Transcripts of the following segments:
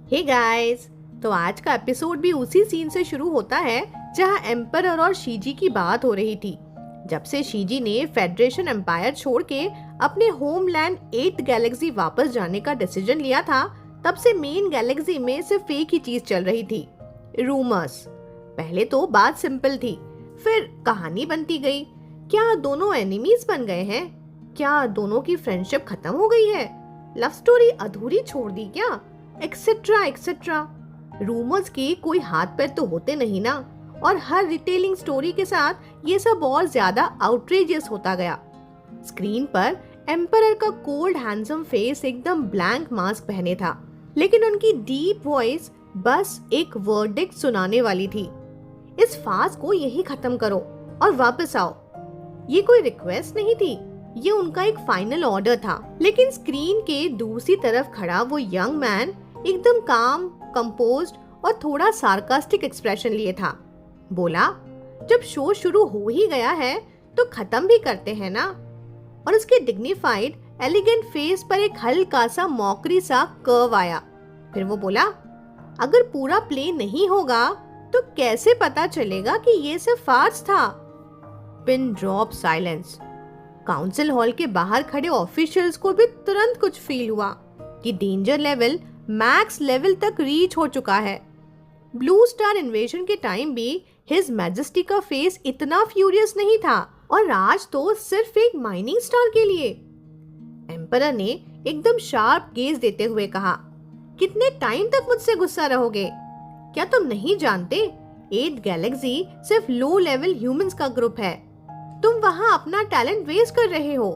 Hey guys, तो आज का एपिसोड भी उसी सीन से शुरू होता है जहां एम्परर और शीजी की बात हो रही थी। जब से शीजी ने फेडरेशन एम्पायर छोड़ के अपने होमलैंड 8th गैलेक्सी वापस जाने का डिसीजन लिया था, तब से मेन गैलेक्सी में सिर्फ एक ही चीज चल रही थी, रूमर्स। पहले तो बात सिंपल थी, फिर कहानी बनती गई। क्या दोनों एनिमीज बन गए हैं? क्या दोनों की फ्रेंडशिप खत्म हो गई है? लव स्टोरी अधूरी छोड़ दी क्या? Etcetera etcetera. रूमर्स के कोई हाथ पैर तो होते नहीं ना, और हर रिटेलिंग स्टोरी के साथ ये सब और ज्यादा आउटरेजियस होता गया। स्क्रीन पर एम्परर का कोल्ड हैंडसम फेस एकदम ब्लैंक मास्क पहने था, लेकिन उनकी डीप वॉइस बस एक वर्डिक्ट सुनाने वाली थी। इस फास को यही खत्म करो और वापस आओ। ये कोई रिक्वेस्ट नहीं थी, ये उनका एक फाइनल ऑर्डर था। लेकिन स्क्रीन के दूसरी तरफ खड़ा वो यंग मैन एकदम काम, कंपोज्ड और थोड़ा सार्कास्टिक एक्सप्रेशन लिए था। बोला, जब शो शुरू हो ही गया है तो खत्म भी करते हैं ना। और उसके डिग्निफाइड एलिगेंट फेस पर एक हल्का सा मॉकरी सा कर्व आया। फिर वो बोला, अगर पूरा प्ले नहीं होगा तो कैसे पता चलेगा कि ये सिर्फ फार्स था? Pin drop silence. Council hall के बाहर खड़े ऑफिशियल्स को भी तुरंत कुछ फील हुआ कि डेंजर लेवल मैक्स लेवल तक रीच हो चुका है। ब्लू स्टार इन्वेजन के टाइम भी हिज मैजेस्टी का फेस इतना फ्यूरियस नहीं था, और आज तो सिर्फ एक माइनिंग स्टार के लिए। एम्परर ने एकदम शार्प गेज देते हुए कहा, कितने टाइम तक मुझसे गुस्सा रहोगे? क्या तुम नहीं जानते 8th गैलेक्सी सिर्फ लो लेवल ह्यूमंस का ग्रुप है। तुम वहां अपना टैलेंट वेस्ट कर रहे हो।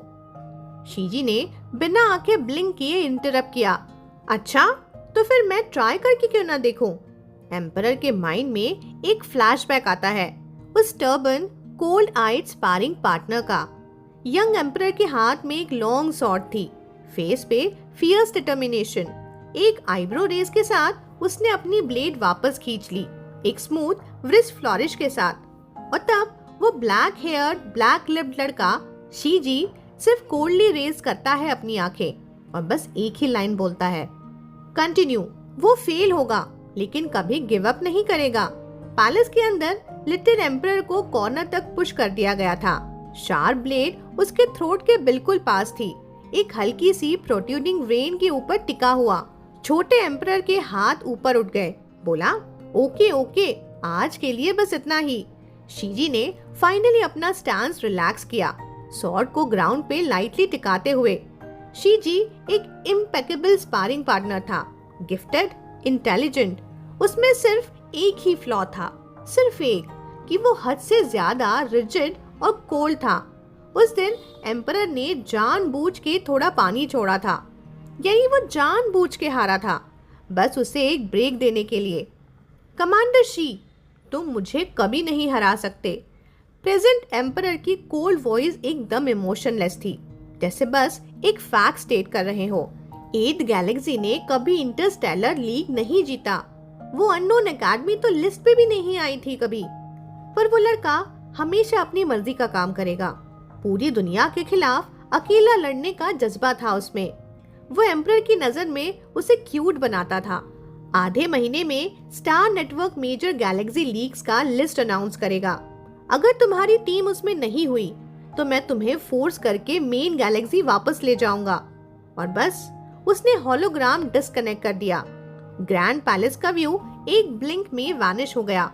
शीजी ने बिना आंखें ब्लिंक किए इंटरप्ट किया, अच्छा तो फिर मैं ट्राई करके क्यों ना देखूं? एम्परर के माइंड में एक फ्लैशबैक आता है उस टर्बन कोल्ड आइड स्पारिंग पार्टनर का। यंग एम्परर के हाथ में एक लॉन्ग सॉर्ड थी, फेस पे फियर्स डिटर्मिनेशन। एक आईब्रो रेस के साथ उसने अपनी ब्लेड वापस खींच ली, एक स्मूथ व्रिस्ट फ्लॉरिश के साथ। और तब वो ब्लैक हेयर ब्लैक लिप्ड लड़का शीजी सिर्फ कोल्डली रेज करता है अपनी आंखें और बस एक ही लाइन बोलता है, कंटिन्यू। वो फेल होगा लेकिन कभी गिव अप नहीं करेगा। पैलेस के अंदर लिटिल एम्परर को कॉर्नर तक पुश कर दिया गया था। शार्प ब्लेड उसके थ्रोट के बिल्कुल पास थी, एक हल्की सी प्रोट्रूडिंग वेन के ऊपर टिका हुआ। छोटे एम्परर के हाथ ऊपर उठ गए। बोला, ओके ओके, आज के लिए बस इतना ही। शीजी ने फाइनली अपना स्टैंस रिलैक्स किया, सॉर्ड को ग्राउंड पे लाइटली टिकाते हुए। शीजी एक इम्पेकेबल स्पारिंग पार्टनर था, गिफ्टेड, इंटेलिजेंट। उसमें सिर्फ एक ही फ्लॉ था, सिर्फ एक, कि वो हद से ज्यादा रिजिड और कोल्ड था। उस दिन एम्परर ने जानबूझ के थोड़ा पानी छोड़ा था, यानी वो जानबूझ के हारा था, बस उसे एक ब्रेक देने के लिए। कमांडर शी, तुम मुझे कभी नहीं हरा सकते। प्रेजेंट एम्परर की कोल्ड वॉइस एकदम इमोशनलेस थी, जैसे बस एक फैक्ट स्टेट कर रहे हो। 8th गैलेक्सी ने कभी इंटरस्टेलर लीग नहीं जीता। वो अननोन एकेडमी तो लिस्ट पे भी नहीं आई थी कभी। पर वो लड़का हमेशा अपनी मर्जी का काम करेगा। पूरी दुनिया के खिलाफ अकेला लड़ने का जज्बा था उसमें। वो एम्परर की नजर में उसे क्यूट बनाता था। आधे महीने में Star Network Major Galaxy Leagues का लिस्ट अनाउंस करेगा। अगर तुम्हारी टीम उसमें नहीं हुई तो मैं तुम्हें फोर्स करके मेन गैलेक्सी वापस ले जाऊंगा। और बस उसने होलोग्राम डिस्कनेक्ट कर दिया। ग्रैंड पैलेस का व्यू एक ब्लिंक में वैनिश हो गया।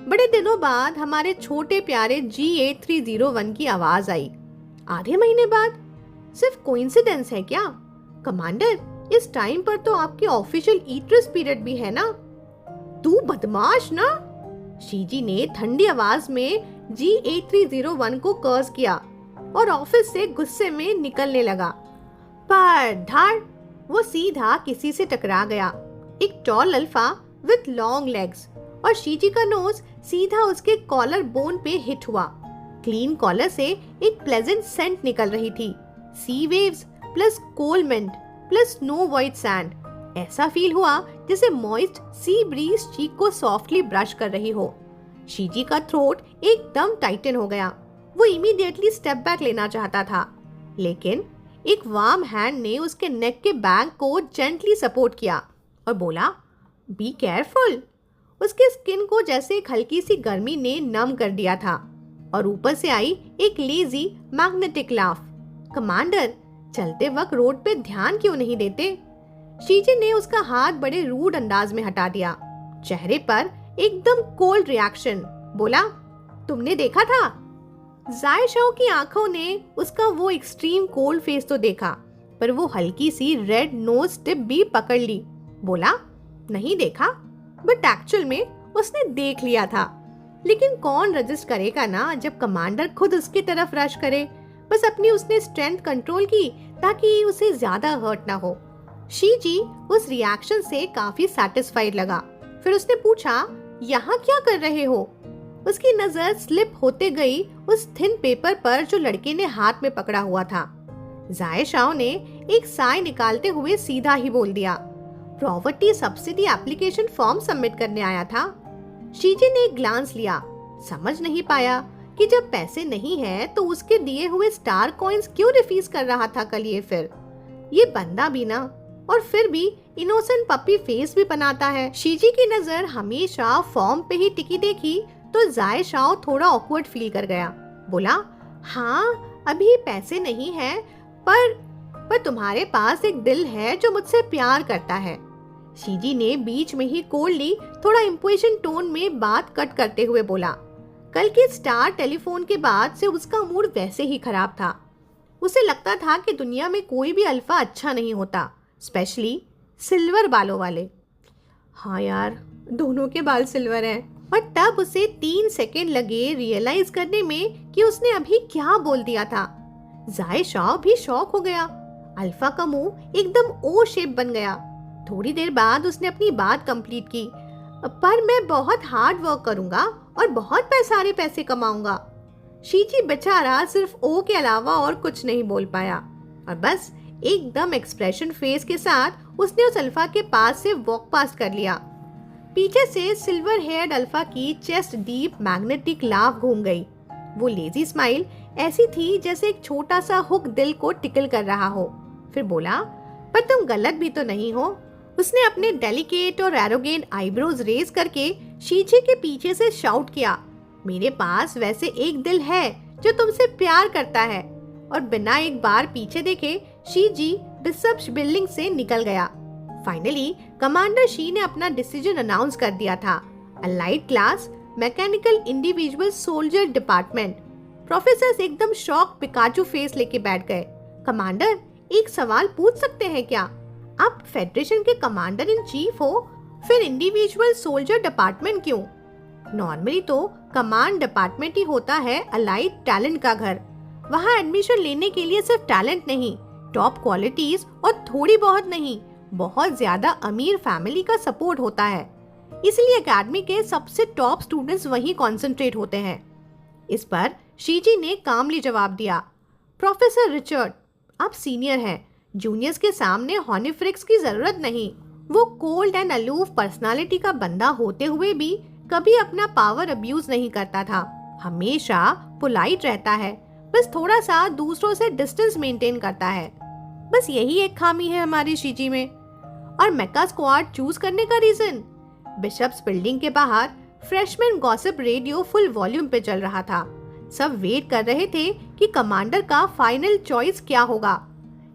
बड़े दिनों बाद हमारे छोटे प्यारे G8301 की आवाज आई। आधे महीने बाद? सिर्फ कोइंसिडेंस है क्या? कमांडर, इस टाइम पर तो आपके ऑफिशियल ईटर्स पीरियड भी है ना। तू बदमाश ना। शीजी ने ठंडी आवाज में G8301 को कर्स किया और ऑफिस से गुस्से में निकलने लगा। पर धड़, वो सीधा किसी से टकरा गया, एक tall alpha with long legs, और शीजी का नोज सीधा उसके कॉलर बोन पे हिट हुआ। क्लीन कॉलर से एक प्लेजेंट सेंट निकल रही थी, sea waves plus cool mint plus snow white sand. ऐसा फील हुआ जैसे मॉइस्ट सी ब्रीज चीक को सॉफ्टली ब्रश कर रही हो। शीजी का थ्रोट एकदम टाइटन हो गया। वो इमीडिएटली स्टेप बैक लेना चाहता था, लेकिन एक वार्म हैंड ने उसके नेक के बैक को जेंटली सपोर्ट किया और बोला, बी केयरफुल। उसके स्किन को जैसे एक हल्की सी गर्मी ने नम कर दिया था और ऊपर से आई एक लेजी मैग्नेटिक लाफ। कमांडर, चलते वक्त रोड पे ध्यान क्यों नहीं देते? शीजी ने उसका हाथ बड़े रूड अंदाज में हटा दिया। चेहरे पर एकदम कोल्ड रिएक्शन। बोला, तुमने देखा था? जाय शाओ की आंखों ने उसका वो एक्सट्रीम कोल्ड फेस तो देखा, पर वो हल्की सी रेड नोज टिप भी पकड़ ली। बोला, नहीं देखा, बट एक्चुअल में उसने देख लिया था। लेकिन कौन रजिस्ट करेगा ना जब कमांडर खुद उसकी तरफ रश करे। बस अपनी उसने स्ट्रेंथ कंट्रोल की ताकि उसे ज्यादा हर्ट ना हो। शीजी उस रिएक्शन से काफी सेटिस्फाइड लगा। फिर उसने पूछा, यहाँ क्या कर रहे हो? उसकी नजर स्लिप होते गई उस थिन पेपर पर जो लड़के ने हाथ में पकड़ा हुआ था। जाय शाओ ने एक साय निकालते हुए सीधा ही बोल दिया, property subsidy application form submit करने आया था। शीजी ने एक ग्लांस लिया, समझ नहीं पाया कि जब पैसे नहीं है तो उसके दिए हुए स्टार कॉइन्स क्यों रिफ्यूज कर रहा था कल ये बंदा भी ना, और फिर भी इनोसेंट पपी फेस भी बनाता है। शीजी की नजर हमेशा फॉर्म पे ही टिकी देखी तो जाय शाओ थोड़ा ऑकवर्ड फील कर गया। बोला, हाँ अभी पैसे नहीं है, पर तुम्हारे पास एक दिल है जो मुझसे प्यार करता है। शीजी ने बीच में ही कोल्डली थोड़ा इम्पोजिशन टोन में बात कट करते हुए बोला। कल के स्टार टेलीफोन के बाद से उसका मूड वैसे ही खराब था। उसे लगता था कि दुनिया में कोई भी अल्फा अच्छा नहीं होता, स्पेशली सिल्वर बालों वाले। हाँ यार, दोनों के बाल सिल्वर हैं। और तब उसे 3 सेकेंड लगे रियलाइज करने में कि उसने अभी क्या बोल दिया था। जाय शाओ भी शॉक हो गया। अल्फा का मुंह एकदम ओ शेप बन गया। थोड़ी देर बाद उसने अपनी बात कंप्लीट की, पर मैं बहुत हार्ड वर्क करूंगा और बहुत सारे पैसे कमाऊंगा। शीजी बेचारा सिर्फ ओ के अलावा और कुछ नहीं बोल पाया और बस एकदम एक्सप्रेशन फेस के साथ उसने उस अल्फा के पास से वॉक पास कर लिया। पीछे से सिल्वर हेयर्ड अल्फा की चेस्ट डीप मैग्नेटिक लाफ घूम गई। वो लेजी स्माइल ऐसी थी जैसे एक छोटा सा हुक दिल को टिकल कर रहा हो। फिर बोला, पर तुम गलत भी तो नहीं हो। उसने अपने डेलिकेट और एरोगेंट आईब्रोज रेज करके शीजी के पीछे से शाउट किया, मेरे पास वैसे एक दिल है जो तुमसे प्यार करता है। और बिना एक बार पीछे देखे शीजी बिशप्स बिल्डिंग से निकल गया। फाइनली कमांडर शी ने अपना डिसीजन अनाउंस कर दिया था, allied class mechanical individual soldier department. Professor एकदम शॉक पिकाचू फेस लेके बैठ गए। कमांडर, एक सवाल पूछ सकते हैं क्या? आप फेडरेशन के कमांडर इन चीफ हो, फिर इंडिविजुअल सोल्जर डिपार्टमेंट क्यों? नॉर्मली तो कमांड डिपार्टमेंट ही होता है अलाइड टैलेंट का घर। वहाँ एडमिशन लेने के लिए सिर्फ टैलेंट नहीं, टॉप क्वालिटीज और थोड़ी बहुत नहीं, बहुत ज्यादा अमीर फैमिली का सपोर्ट होता है। इसलिए एकेडमी के सबसे टॉप स्टूडेंट्स वहीं कॉन्सेंट्रेट होते हैं। इस पर शीजी ने कामली जवाब दिया, प्रोफेसर रिचर्ड, आप सीनियर हैं, जूनियर्स के सामने हॉनिफ्रिक्स की जरूरत नहीं। वो कोल्ड एंड अलूफ पर्सनालिटी का बंदा होते हुए भी कभी अपना पावर अब्यूज नहीं करता था, हमेशा पोलाइट रहता है, बस थोड़ा सा दूसरों से डिस्टेंस मेंटेन करता है। बस यही एक खामी है हमारी शीजी में। और मेका स्क्वाड चूज करने का रीजन, बिशप्स बिल्डिंग के बाहर freshman gossip radio full volume पे चल रहा था। सब वेट कर रहे थे कि कमांडर का फाइनल चॉइस क्या होगा।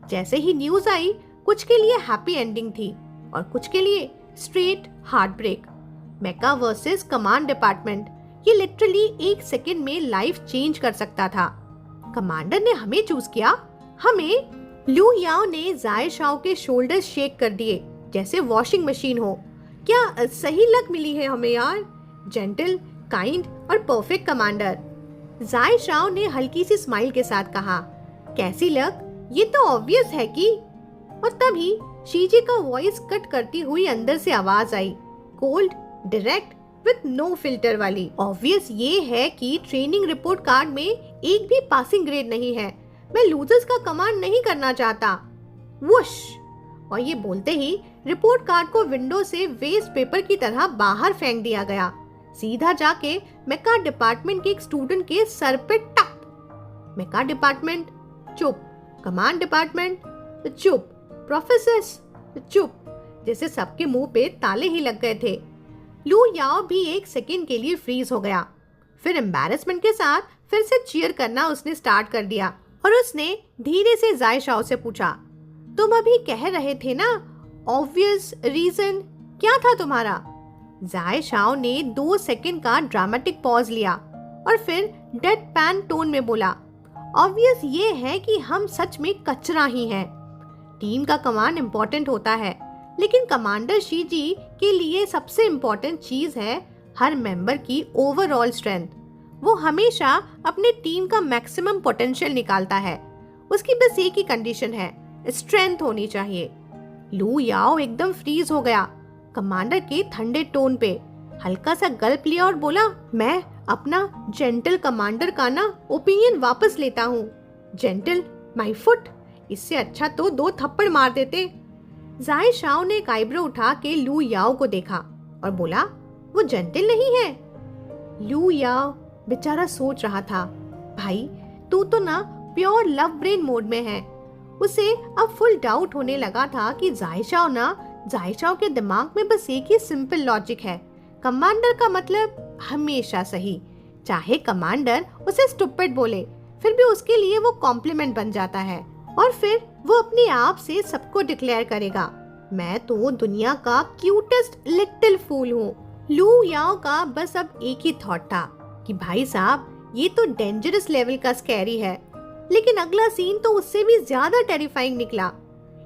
जैसे ही न्यूज आई, कुछ के लिए हैप्पी एंडिंग थी और कुछ के लिए स्ट्रेट हार्ट ब्रेक। मेका वर्सेस कमांड डिपार्टमेंट, ये लिटरली 1 सेकेंड में लाइफ चेंज कर सकता था। कमांडर ने हमें चूज किया, हमें। लू याओ ने जाय शाओ के शोल्डर्स शेक कर दिए जैसे वॉशिंग मशीन हो। क्या सही लक मिली है हमें यार, जेंटल, काइंड और परफेक्ट कमांडर। जाय शाओ ने हल्की सी स्माइल के साथ कहा, कैसी लक, ये तो ऑब्वियस है कि। और तभी शीजी का वॉइस कट करती हुई अंदर से आवाज आई, cold, direct, with no filter वाली। ऑब्वियस ये है कि ट्रेनिंग रिपोर्ट कार्ड में एक भी पासिंग ग्रेड नहीं है। मैं लूजर्स का कमांड नहीं करना चाहता। वुश! और ये बोलते ही रिपोर्ट कार्ड को विंडो से वेस्ट पेपर की तरह बाहर फेंक दिया गया, सीधा जाके मेका डिपार्टमेंट के एक स्टूडेंट के सर पे टप। मेका डिपार्टमेंट चुप, कमांड डिपार्टमेंट चुप, प्रोफेसर चुप, जैसे सबके मुंह पे ताले ही लग गए थे। लू याओ भी एक सेकंड के लिए फ्रीज हो गया। फिर एम्बैरेसमेंट के साथ फिर से चीयर करना उसने स्टार्ट कर दिया और उसने धीरे से जाय शाओ से पूछा, तुम अभी कह रहे थे ना ऑब्वियस रीजन, क्या था तुम्हारा? जाय शाओ ने 2 सेकंड का ड्रामेटिक पॉज लिया और फिर डेड पैन टोन में बोला, ऑब्वियस ये है कि हम सच में कचरा ही हैं। टीम का कमांड इम्पोर्टेंट होता है, लेकिन कमांडर शीजी के लिए सबसे इम्पोर्टेंट चीज है हर मेंबर की ओवरऑल स्ट्रेंथ। वो हमेशा अपने टीम का मैक्सिमम पोटेंशियल निकालता है। उसकी बस एक ही कंडीशन है, स्ट्रेंथ होनी चाहिए। लू याओ एकदम फ्रीज हो गया कमांडर के ठंडे टोन पे, हल्का सा गल्प लिया और बोला, मैं अपना जेंटल कमांडर का ना ओपिनियन वापस लेता हूँ। जेंटल माय फुट, इससे अच्छा तो 2 थप्पड़ मार देते। जाय शाओ ने एक आईब्रो उठा के लू याओ को देखा और बोला, वो जेंटल नहीं है। लू याओ बेचारा सोच रहा था, भाई तू तो ना प्योर लव ब्रेन मोड में है। उसे अब फुल डाउट होने लगा था कि जाय शाओ के दिमाग में बस एक ही सिंपल लॉजिक है, कमांडर का मतलब हमेशा सही। चाहे कमांडर उसे स्टूपिड बोले, फिर भी उसके लिए वो कॉम्प्लीमेंट बन जाता है और फिर वो अपने आप से सबको डिक्लेयर करेगा, मैं तो दुनिया का क्यूटेस्ट लिटिल फूल हूँ। लू याओ का बस अब एक ही थॉट था कि भाई साहब ये तो डेंजरस लेवल का स्कैरी है। लेकिन अगला सीन तो उससे भी ज्यादा टेरिफाइंग निकला।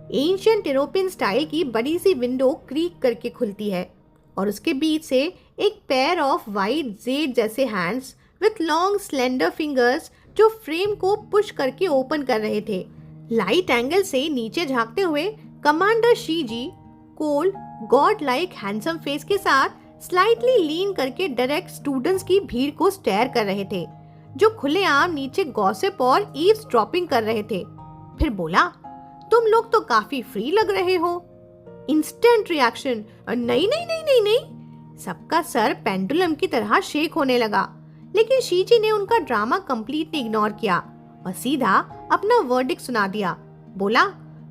एंशिएंट यूरोपियन स्टाइल की बड़ी सी विंडो क्रीक करके खुलती है और उसके बीच से एक पेयर ऑफ वाइट जेड जैसे hands with long slender fingers जो फ्रेम को पुश करके ओपन कर रहे थे। लाइट एंगल से नीचे झांकते हुए commander Shiji cold god like handsome face के साथ स्लाइटली लीन करके डायरेक्ट स्टूडेंट्स की भीड़ को स्टेयर कर रहे थे, जो खुलेआम नीचे गॉसिप और ईव्सड्रॉपिंग कर रहे थे। फिर बोला, तुम लोग तो काफी फ्री लग रहे हो। इंस्टेंट रिएक्शन, नहीं नहीं नहीं नहीं नहीं। सबका सर पेंडुलम की तरह शेक होने लगा, लेकिन शीजी ने उनका ड्रामा कंप्लीटली इग्नोर किया और सीधा अपना वर्डिक्ट सुना दिया। बोला,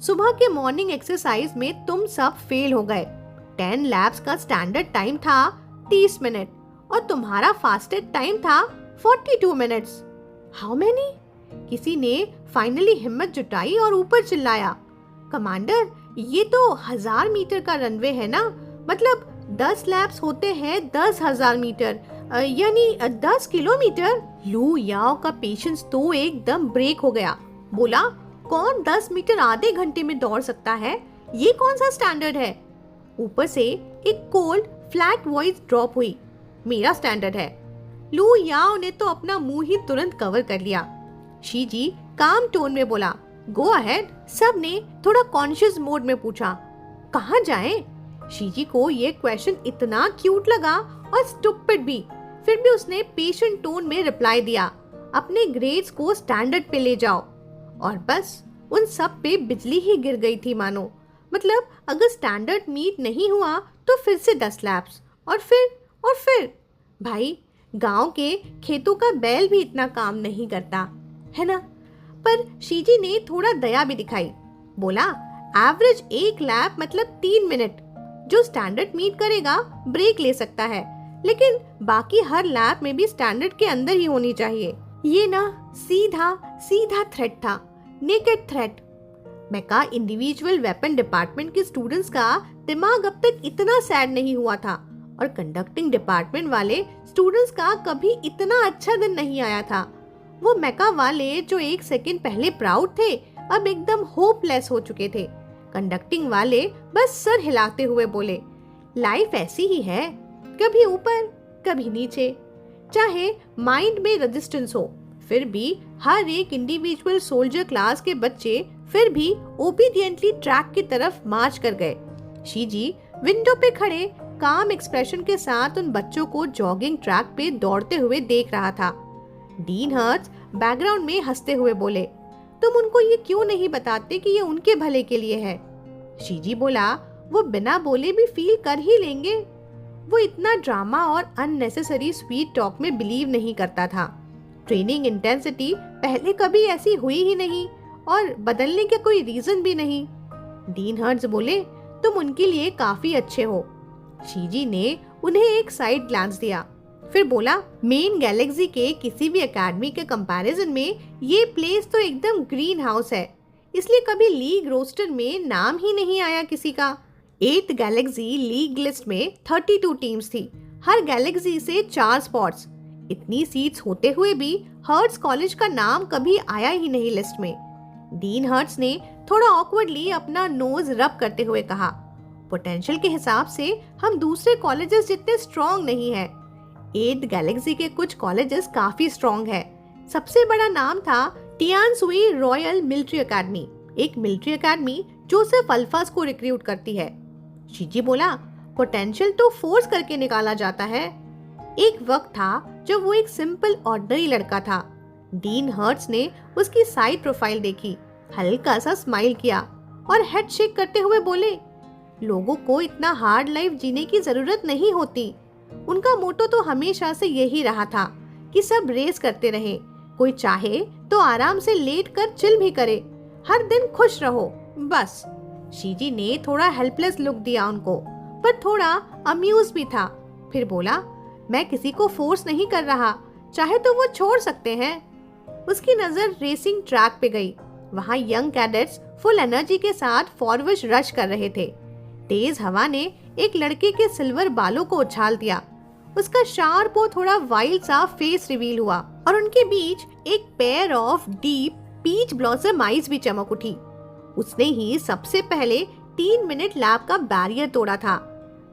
सुबह के मॉर्निंग एक्सरसाइज में तुम सब फेल हो गए। 10 लैप्स का स्टैंडर्ड टाइम था 30 मिनट और तुम्हारा फास्टेस्ट टाइम था 42 मिनट्स। How many? किसी ने फाइनली हिम्मत जुटाई और ऊपर चिल्लाया, कमांडर ये तो 1000 मीटर का रनवे है ना, मतलब 10 लैप्स होते हैं 10,000 मीटर, यानी 10 किलोमीटर। लू याओ का पेशेंस तो एकदम ब्रेक हो गया। बोला, कौन 10 मीटर आधे घंटे में दौड़ सकता है? ये कौन सा स्टैंडर्ड है? ऊपर से एक कोल्ड फ्लैट वॉइस ड्रॉप हुई, मेरा स्टैंडर्ड है। लू याओ ने तो अपना मुंह ही तुरंत कवर कर लिया। शीजी काम टोन में बोला, गो अहेड। सब ने थोड़ा कॉन्शियस मोड में पूछा, कहाँ जाएं? शीजी को ये क्वेश्चन इतना क्यूट लगा और स्टूपिड भी। फिर भी उसने पेशेंट टोन में रिप्लाई दिया, अपने ग्रेड्स को स्टैंडर्ड पे ले जाओ। और बस उन सब पे बिजली ही गिर गई थी मानो। मतलब अगर स्टैंडर्ड मीट नहीं हुआ तो फिर से 10 लैप्स और फिर भाई गांव के खेतों का बैल भी इतना काम नहीं करता है ना। पर शीजी ने थोड़ा दया भी दिखाई। बोला, एवरेज 1 लैप मतलब 3 मिनट। जो स्टैंडर्ड मीट करेगा ब्रेक ले सकता है, लेकिन बाकी हर लैप में भी स्टैंडर्ड के अंदर ही होनी चाहिए। ये ना सीधा थ्रेट था, नेकेड थ्रेट। मेका इंडिविजुअल वेपन डिपार्टमेंट के स्टूडेंट्स का दिमाग अब तक इतना सैड नहीं हुआ था और कंडक्टिंग डिपार्टमेंट वाले स्टूडेंट्स का कभी इतना अच्छा दिन नहीं आया था। वो मेका वाले जो 1 सेकंड पहले प्राउड थे, अब एकदम होपलेस हो चुके थे। कंडक्टिंग वाले बस सर हिलाते हुए बोले, लाइफ ऐसी ही है, कभी ऊपर कभी नीचे। चाहे माइंड में रेजिस्टेंस हो, फिर भी हर एक इंडिविजुअल सोल्जर क्लास के बच्चे फिर भी ओबीडियंटली ट्रैक की तरफ मार्च कर गए। शीजी विंडो पे खड़े काम एक्सप्रेशन के साथ उन बच्चों को जॉगिंग ट्रैक पे दौड़ते हुए देख रहा था। डीन हर्ट्स बैकग्राउंड में हंसते हुए बोले, तुम उनको ये क्यों नहीं बताते कि ये उनके भले के लिए है? शीजी बोला, वो बिना बोले भी फील कर ही लेंगे। वो इतना ड्रामा और अननेसेसरी स्वीट टॉक में बिलीव नहीं करता था। ट्रेनिंग इंटेंसिटी पहले कभी ऐसी हुई ही नहीं और बदलने का कोई रीजन भी नहीं। डीन हर्ट्स बोले, तुम उनके लिए काफी अच्छे हो। शीजी ने उन्हें एक साइड ग्लांस दिया, फिर बोला, मेन गैलेक्सी के किसी भी एकेडमी के कंपैरिजन में ये प्लेस तो एकदम ग्रीन हाउस है, इसलिए कभी लीग रोस्टर में नाम ही नहीं आया किसी का। 8th गैलेक्सी लीग लिस्ट में 32 टीम्स थी, हर गैलेक्सी से 4 स्पॉट्स। इतनी सीट्स होते हुए भी हर्ट्स कॉलेज का नाम कभी आया ही नहीं लिस्ट में। डीन हर्ट्स ने थोड़ा ऑकवर्डली अपना नोज रब करते हुए कहा, पोटेंशियल के हिसाब से हम दूसरे कॉलेजेस जितने स्ट्रॉन्ग नहीं हैं। 8th गैलेक्सी के कुछ कॉलेजेस काफी स्ट्रॉन्ग है। सबसे बड़ा नाम था टियानसुई रॉयल मिलिट्री एकेडमी, एक मिलिट्री एकेडमी जो सिर्फ अल्फास को रिक्रूट करती है। शीजी बोला, पोटेंशियल तो फोर्स करके निकाला जाता है। एक वक्त था जब वो एक सिंपल ऑर्डिनरी लड़का था। डीन हर्ट्स ने उसकी साइड प्रोफाइल देखी, हल्का सा स्माइल किया और हेड शेक करते हुए बोले, लोगों को इतना हार्ड लाइफ जीने की जरूरत नहीं होती। उनका मोटो तो हमेशा से यही रहा था कि सब रेस करते रहे, कोई चाहे तो आराम से लेट कर चिल भी करे, हर दिन खुश रहो बस। शीजी ने थोड़ा हेल्पलेस लुक दिया उनको, पर थोड़ा अम्यूज भी था। फिर बोला, मैं किसी को फोर्स नहीं कर रहा, चाहे तो वो छोड़ सकते हैं। उसकी नजर रेसिंग ट्रैक पे गई। वहाँ यंग कैडेट्स फुल एनर्जी के साथ फॉरवर्ड रश कर रहे थे। तेज हवा ने एक लड़के के सिल्वर बालों को उछाल दिया। उसका शार्प और थोड़ा वाइल्ड सा फेस रिवील हुआ और उनके बीच एक pair of deep peach blossom eyes भी चमक उठी। उसने ही सबसे पहले 3 मिनट लैप का बैरियर तोड़ा था।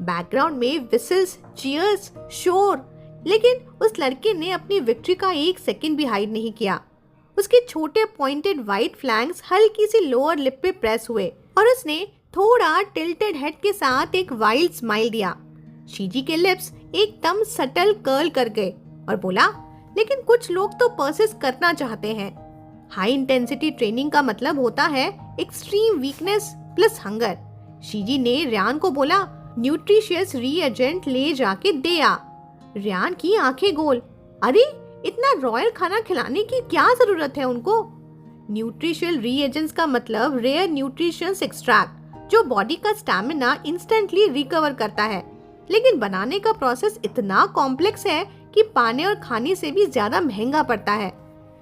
बैकग्राउंड में विसल्स, चीयर्स, शोर, लेकिन उस लड़के ने अपनी विक्ट्री का 1 सेकंड भी हाइड नहीं किया। उसके छोटे पॉइंटेड वाइट फ्लैंक्स हल्की सी लोअर लिप पे प्रेस हुए और उसने थोड़ा टिल्टेड हेड के साथ एक वाइल्ड स्माइल दिया। शीजी के लिप्स एकदम सटल कर्ल कर गए और बोला, लेकिन कुछ लोग तो परसिस्ट करना चाहते हैं। हाई इंटेंसिटी ट्रेनिंग का मतलब होता है एक्सट्रीम वीकनेस प्लस हंगर। शीजी ने रियान को बोला, न्यूट्रिशियस रीएजेंट ले जाके दे आ। रियान की आंखें गोल, अरे इतना रॉयल खाना खिलाने की क्या जरूरत है उनको? न्यूट्रिशियल रीएजेंट्स का मतलब रेयर न्यूट्रिशंस एक्सट्रैक्ट, जो बॉडी का स्टैमिना इंस्टेंटली रिकवर करता है, लेकिन बनाने का प्रोसेस इतना कॉम्प्लेक्स है कि पाने और खाने से भी ज्यादा महंगा पड़ता है।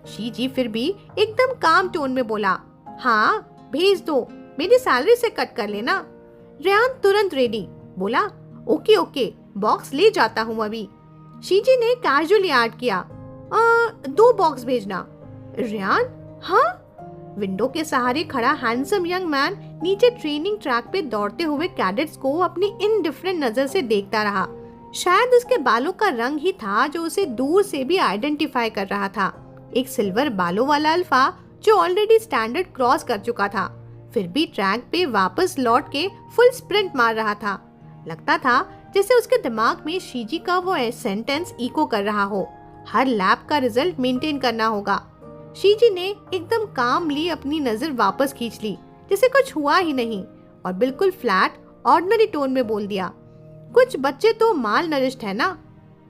शीजी फिर भी एकदम काम टोन में बोला, हाँ भेज दो, मेरी सैलरी से कट कर लेना। रियान तुरंत रेडी, बोला, ओके ओके, बॉक्स ले जाता हूँ अभी। शीजी ने कैजुअली ऐड किया, 2 बॉक्स भेजना। रियान, हाँ? विंडो के सहारे खड़ा हैंडसम यंग मैन नीचे ट्रेनिंग ट्रैक पे दौड़ते हुए कैडेट्स को अपनी इनडिफरेंट नजर से देखता रहा। शायद उसके बालों का रंग ही था जो उसे दूर से भी आइडेंटिफाई कर रहा था। एक सिल्वर बालों वाला अल्फा जो ऑलरेडी स्टैंडर्ड क्रॉस कर चुका था, फिर भी ट्रैक पे वापस लौट के फुल स्प्रिंट मार रहा था। लगता था जैसे उसके दिमाग में शीजी का वो सेंटेंस इको कर रहा हो, हर लैप का रिजल्ट मेंटेन करना होगा। शीजी ने एकदम कामली अपनी नजर वापस खींच ली, जैसे कुछ हुआ ही नहीं, और बिल्कुल फ्लैट ऑर्डिनरी टोन में बोल दिया, कुछ बच्चे तो माल नरिश्ड है ना।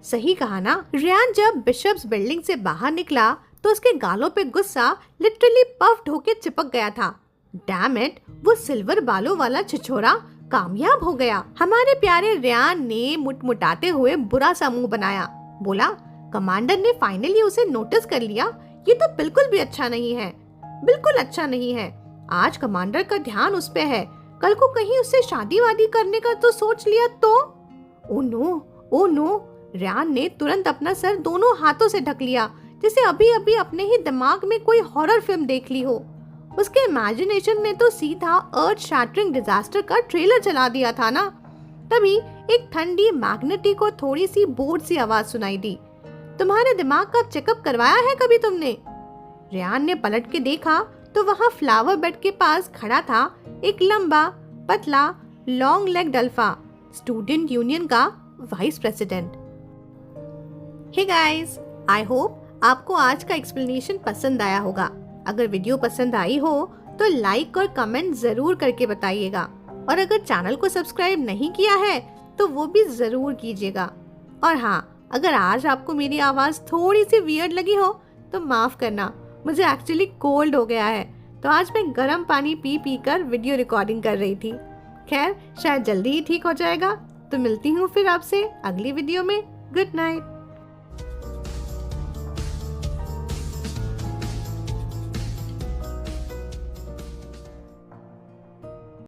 सही कहा ना। रियान जब बिशप्स बिल्डिंग से बाहर निकला तो उसके गालों पे गुस्सा लिटरली पफ्ड होके चिपक गया था। डैम इट, वो सिल्वर बालों वाला छिछोरा कामयाब हो गया। हमारे प्यारे रियान ने मुटमुटाते हुए बुरा सा मुंह बनाया, बोला, कमांडर ने फाइनली उसे नोटिस कर लिया, ये तो बिल्कुल भी अच्छा नहीं है, बिल्कुल अच्छा नहीं है। आज कमांडर का ध्यान उस पे है, कल को कहीं उससे शादी वादी करने का तो सोच लिया तो। Oh no, oh no. Riyan ने तुरंत अपना सर दोनों हाथों से ढक लिया, जैसे अभी अभी अपने ही दिमाग में कोई हॉरर फिल्म देख ली हो। उसके इमेजिनेशन ने तो सीधा अर्थ शैटरिंग डिजास्टर का ट्रेलर चला दिया था ना। तभी एक ठंडी मैग्नेटी को थोड़ी सी बोर्ड सी आवाज सुनाई दी, तुम्हारे दिमाग का चेकअप करवाया है कभी तुमने? रियान ने पलट के देखा तो वहाँ फ्लावर बेड के पास खड़ा था एक लंबा पतला long leg alpha, student union का vice president. Hey guys, I hope आपको आज का एक्सप्लेनेशन पसंद आया होगा। अगर वीडियो पसंद आई हो तो लाइक और कमेंट जरूर करके बताइएगा, और अगर चैनल को सब्सक्राइब नहीं किया है तो वो भी जरूर कीजिएगा। और हाँ, अगर आज आपको मेरी आवाज़ थोड़ी सी वियर्ड लगी हो तो माफ़ करना, मुझे एक्चुअली कोल्ड हो गया है, तो आज मैं गर्म पानी पी पी कर वीडियो रिकॉर्डिंग कर रही थी। खैर शायद जल्दी ही ठीक हो जाएगा। तो मिलती हूँ फिर आपसे अगली वीडियो में। Good night.